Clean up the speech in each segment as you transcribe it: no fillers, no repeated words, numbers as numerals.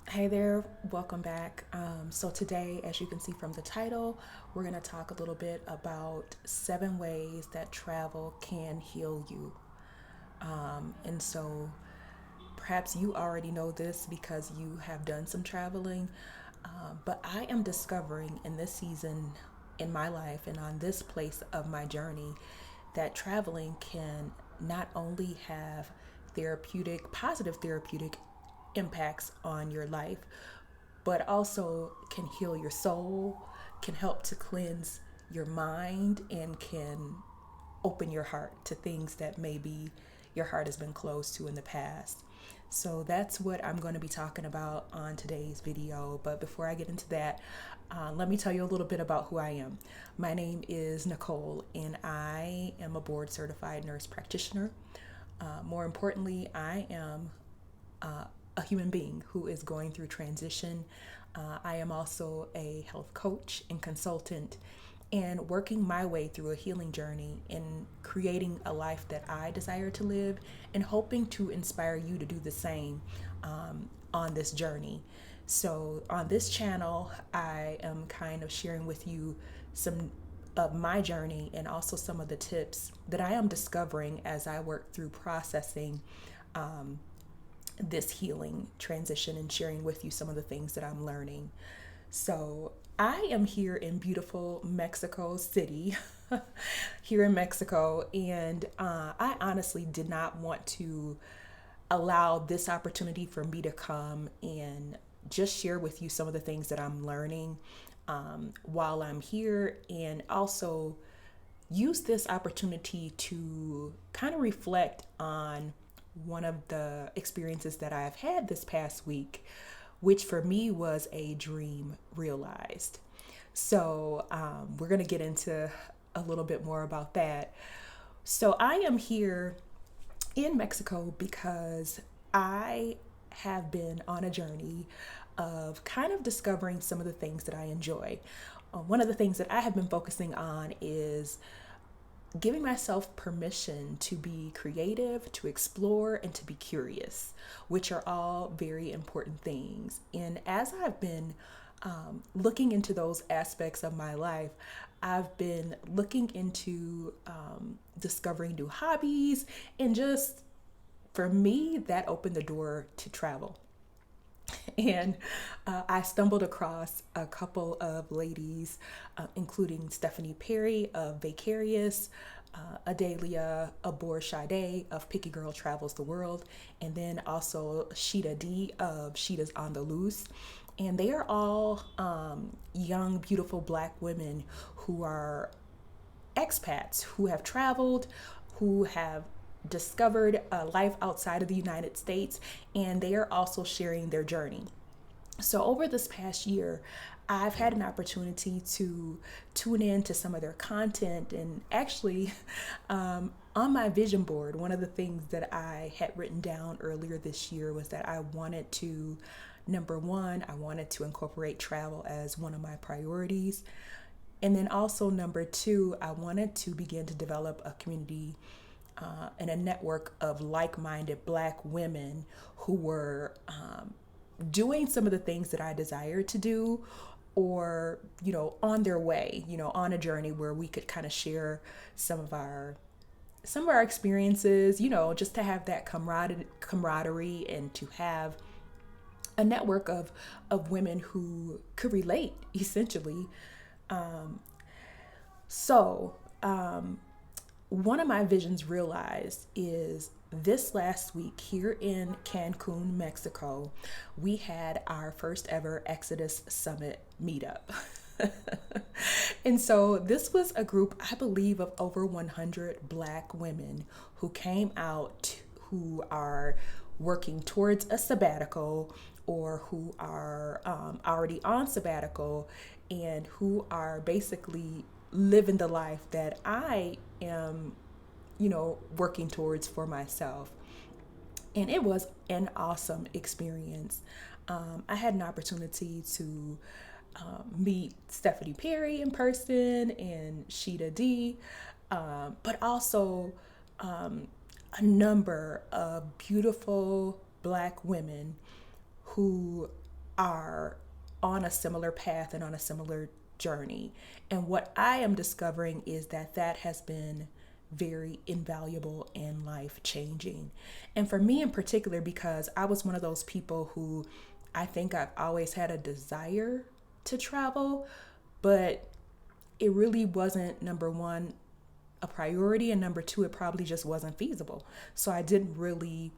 Hey there, welcome back. So, today, as you can see from the title, we're going to talk a little bit about 7 ways that travel can heal you. And so, perhaps you already know this because you have done some traveling, but I am discovering in this season in my life and on this place of my journey that traveling can not only have positive therapeutic impacts on your life, but also can heal your soul, can help to cleanse your mind, and can open your heart to things that maybe your heart has been closed to in the past. So that's what I'm going to be talking about on today's video. But before I get into that, let me tell you a little bit about who I am. My name is Nicole, and I am a board certified nurse practitioner. More importantly, I am a human being who is going through transition. I am also a health coach and consultant and working my way through a healing journey and creating a life that I desire to live and hoping to inspire you to do the same on this journey. So, on this channel, I am kind of sharing with you some of my journey and also some of the tips that I am discovering as I work through processing this healing transition and sharing with you some of the things that I'm learning. So, I am here in beautiful Mexico City, here in Mexico, and I honestly did not want to allow this opportunity for me to come and just share with you some of the things that I'm learning while I'm here, and also use this opportunity to kind of reflect on one of the experiences that I've had this past week, which for me was a dream realized. So, we're going to get into a little bit more about that. So, I am here in Mexico because I have been on a journey of kind of discovering some of the things that I enjoy. One of the things that I have been focusing on is giving myself permission to be creative, to explore, and to be curious, which are all very important things. And as I've been looking into those aspects of my life, I've been looking into discovering new hobbies, and just for me, that opened the door to travel. And I stumbled across a couple of ladies, including Stephanie Perry of Vicarious, Adelia Abor of Picky Girl Travels the World, and then also Sheeta D of Sheeta's on the Loose. And they are all young, beautiful black women who are expats who have traveled, who have discovered a life outside of the United States, and they are also sharing their journey. So, over this past year, I've had an opportunity to tune in to some of their content, and actually, on my vision board, one of the things that I had written down earlier this year was that I wanted to, number one, I wanted to incorporate travel as one of my priorities. And then also, number two, I wanted to begin to develop a community and a network of like minded Black women who were doing some of the things that I desired to do, or, on their way, on a journey where we could kind of share some of our experiences, just to have that camaraderie and to have a network of women who could relate essentially. So, one of my visions realized is this last week here in Cancun, Mexico, we had our first ever Exodus Summit Meetup. And so this was a group, I believe, of over 100 Black women who came out, who are working towards a sabbatical, or who are already on sabbatical, and who are basically living the life that I am, working towards for myself. And it was an awesome experience. I had an opportunity to meet Stephanie Perry in person and Sheeta D, but also a number of beautiful Black women who are on a similar path and on a similar journey. And what I am discovering is that that has been very invaluable and life changing. And for me in particular, because I was one of those people who I think I've always had a desire to travel, but it really wasn't, number one, a priority, and number two, it probably just wasn't feasible. So I didn't really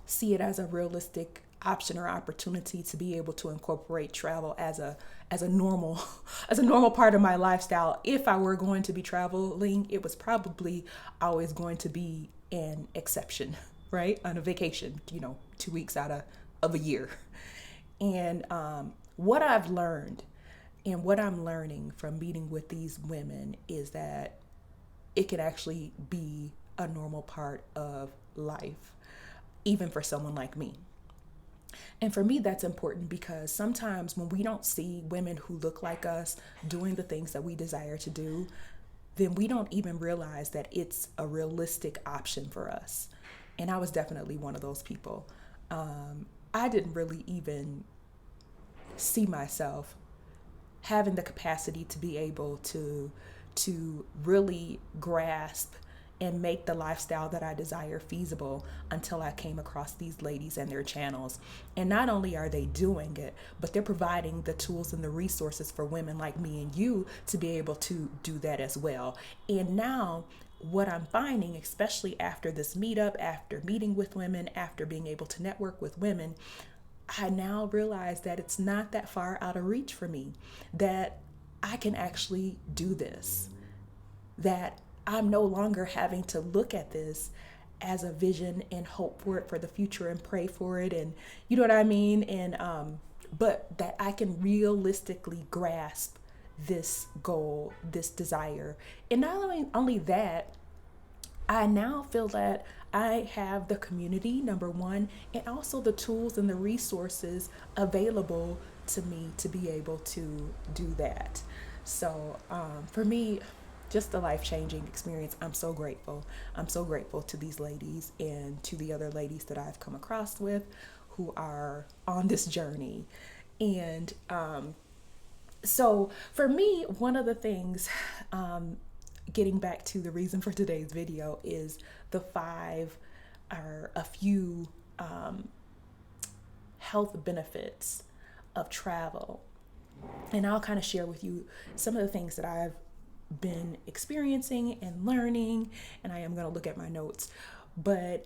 see it as a realistic option or opportunity to be able to incorporate travel as a normal as a normal part of my lifestyle. If I were going to be traveling, it was probably always going to be an exception, right? On a vacation, 2 weeks out of a year. And what I've learned and what I'm learning from meeting with these women is that it can actually be a normal part of life, even for someone like me. And for me, that's important because sometimes when we don't see women who look like us doing the things that we desire to do, then we don't even realize that it's a realistic option for us. And I was definitely one of those people. I didn't really even see myself having the capacity to be able to really grasp and make the lifestyle that I desire feasible until I came across these ladies and their channels. And not only are they doing it, but they're providing the tools and the resources for women like me and you to be able to do that as well. And now what I'm finding, especially after this meetup, after meeting with women, after being able to network with women, I now realize that it's not that far out of reach for me, that I can actually do this, that I'm no longer having to look at this as a vision and hope for it for the future and pray for it. And you know what I mean? And, but that I can realistically grasp this goal, this desire. And not only that, I now feel that I have the community, number one, and also the tools and the resources available to me to be able to do that. So for me, just a life-changing experience. I'm so grateful. I'm so grateful to these ladies and to the other ladies that I've come across with who are on this journey. And so for me, one of the things, getting back to the reason for today's video, is the a few health benefits of travel. And I'll kind of share with you some of the things that I've been experiencing and learning, and I am going to look at my notes. But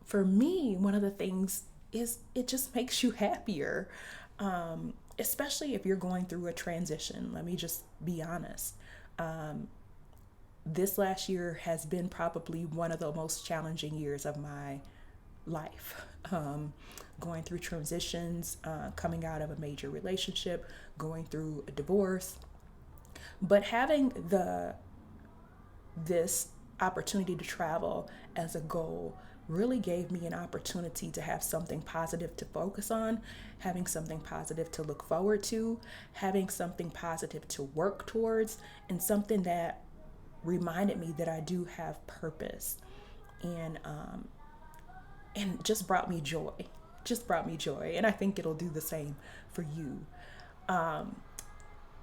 for me, one of the things is it just makes you happier, especially if you're going through a transition. Let me just be honest. This last year has been probably one of the most challenging years of my life. Going through transitions, coming out of a major relationship, going through a divorce. But having this opportunity to travel as a goal really gave me an opportunity to have something positive to focus on, having something positive to look forward to, having something positive to work towards, and something that reminded me that I do have purpose, and just brought me joy. And I think it'll do the same for you.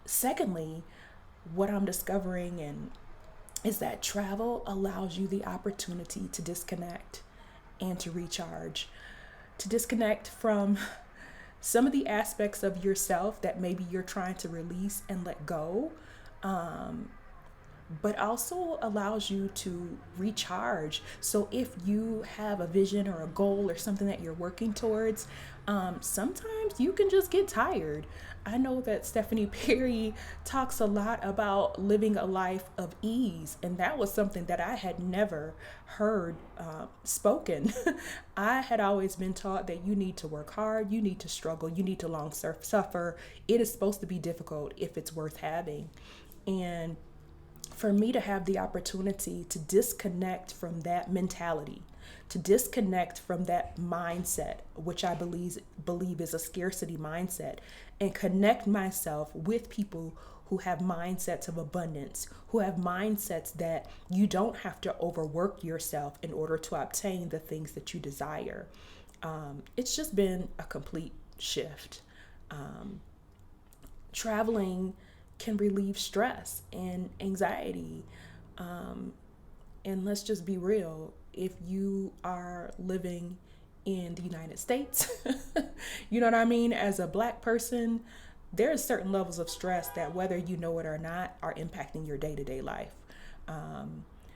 Secondly, what I'm discovering is that travel allows you the opportunity to disconnect and to recharge, to disconnect from some of the aspects of yourself that maybe you're trying to release and let go, but also allows you to recharge. So if you have a vision or a goal or something that you're working towards, sometimes you can just get tired. I know that Stephanie Perry talks a lot about living a life of ease, and that was something that I had never heard spoken. I had always been taught that you need to work hard, you need to struggle, you need to long suffer. It is supposed to be difficult if it's worth having. And for me to have the opportunity to disconnect from that mentality, to disconnect from that mindset, which I believe is a scarcity mindset, and connect myself with people who have mindsets of abundance, who have mindsets that you don't have to overwork yourself in order to obtain the things that you desire. It's just been a complete shift. Traveling can relieve stress and anxiety. And let's just be real, if you are living in the United States, you know what I mean? As a Black person, there are certain levels of stress that, whether you know it or not, are impacting your day-to-day life.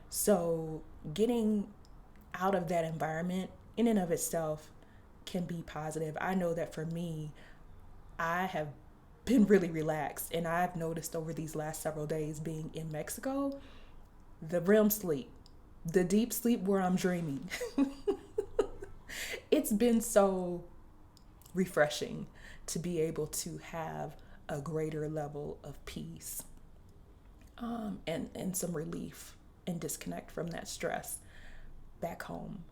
So getting out of that environment in and of itself can be positive. I know that for me, I have been really relaxed, and I've noticed over these last several days being in Mexico, the REM sleep, the deep sleep where I'm dreaming. It's been so refreshing to be able to have a greater level of peace, and some relief and disconnect from that stress back home.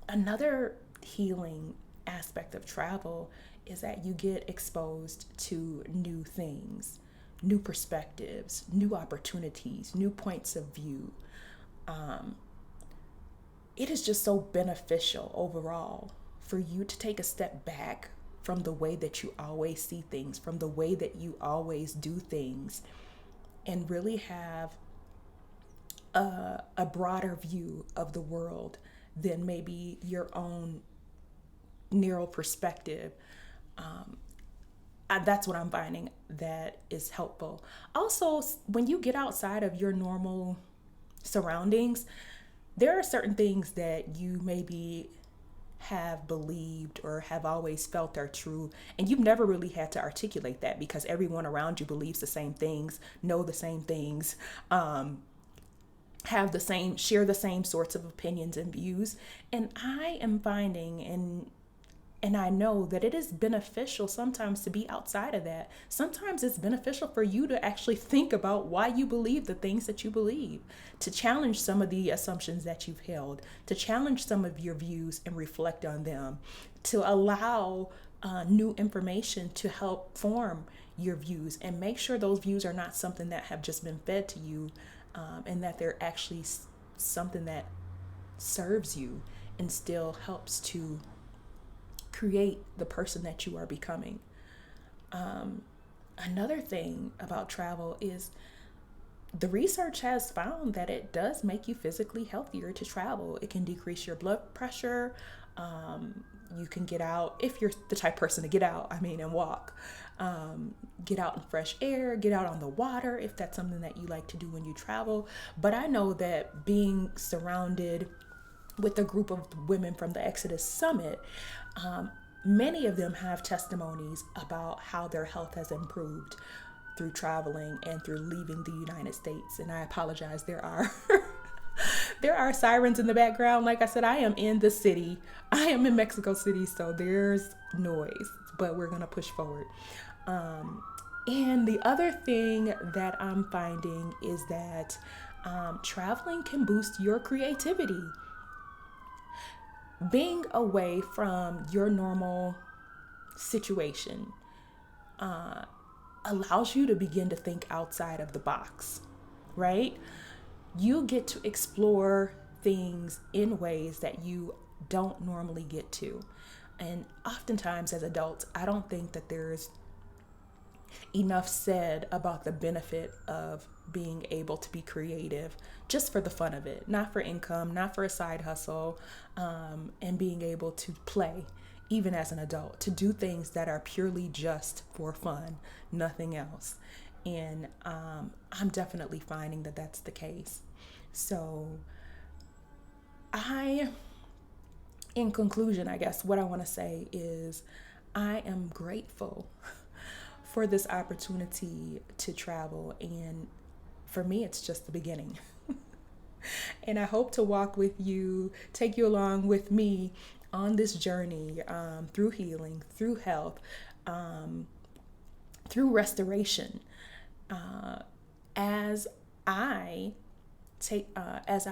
Another healing aspect of travel is that you get exposed to new things, new perspectives, new opportunities, new points of view. It is just so beneficial overall for you to take a step back from the way that you always see things, from the way that you always do things, and really have a broader view of the world than maybe your own narrow perspective. That's what I'm finding that is helpful. Also, when you get outside of your normal surroundings, there are certain things that you maybe have believed or have always felt are true, and you've never really had to articulate that because everyone around you believes the same things, know the same things, share the same sorts of opinions and views. And I am finding and I know that it is beneficial sometimes to be outside of that. Sometimes it's beneficial for you to actually think about why you believe the things that you believe, to challenge some of the assumptions that you've held, to challenge some of your views and reflect on them, to allow new information to help form your views, and make sure those views are not something that have just been fed to you, and that they're actually something that serves you and still helps to create the person that you are becoming. Another thing about travel is the research has found that it does make you physically healthier to travel. It can decrease your blood pressure. You can get out, if you're the type of person to get out, and walk. Get out in fresh air, get out on the water if that's something that you like to do when you travel. But I know that being surrounded with a group of women from the Exodus Summit, many of them have testimonies about how their health has improved through traveling and through leaving the United States. And I apologize, there are there are sirens in the background. Like I said, I am in the city. I am in Mexico City, so there's noise, but we're gonna push forward. And the other thing that I'm finding is that traveling can boost your creativity. Being away from your normal situation allows you to begin to think outside of the box, right? You get to explore things in ways that you don't normally get to. And oftentimes as adults, I don't think that there's enough said about the benefit of being able to be creative just for the fun of it, not for income, not for a side hustle, and being able to play even as an adult, to do things that are purely just for fun, nothing else. And I'm definitely finding that that's the case. So in conclusion, I guess what I want to say is I am grateful for this opportunity to travel. And for me, it's just the beginning. And I hope to walk with you, take you along with me on this journey through healing, through health, through restoration. As I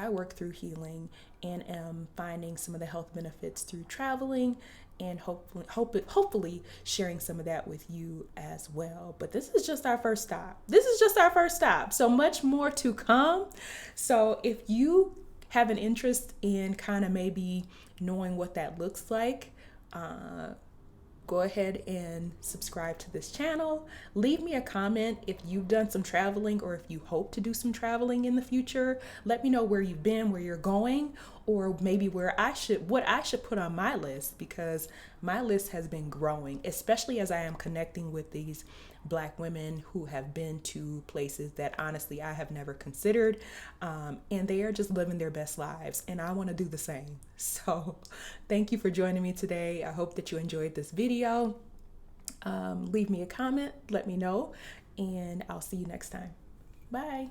work through healing and am finding some of the health benefits through traveling, and hopefully sharing some of that with you as well. But this is just our first stop. So much more to come. So if you have an interest in kind of maybe knowing what that looks like, go ahead and subscribe to this channel. Leave me a comment if you've done some traveling or if you hope to do some traveling in the future. Let me know where you've been, where you're going, or maybe what I should put on my list, because my list has been growing, especially as I am connecting with these Black women who have been to places that honestly I have never considered, and they are just living their best lives, and I want to do the same. So thank you for joining me today. I hope that you enjoyed this video. Leave me a comment, let me know, and I'll see you next time. Bye.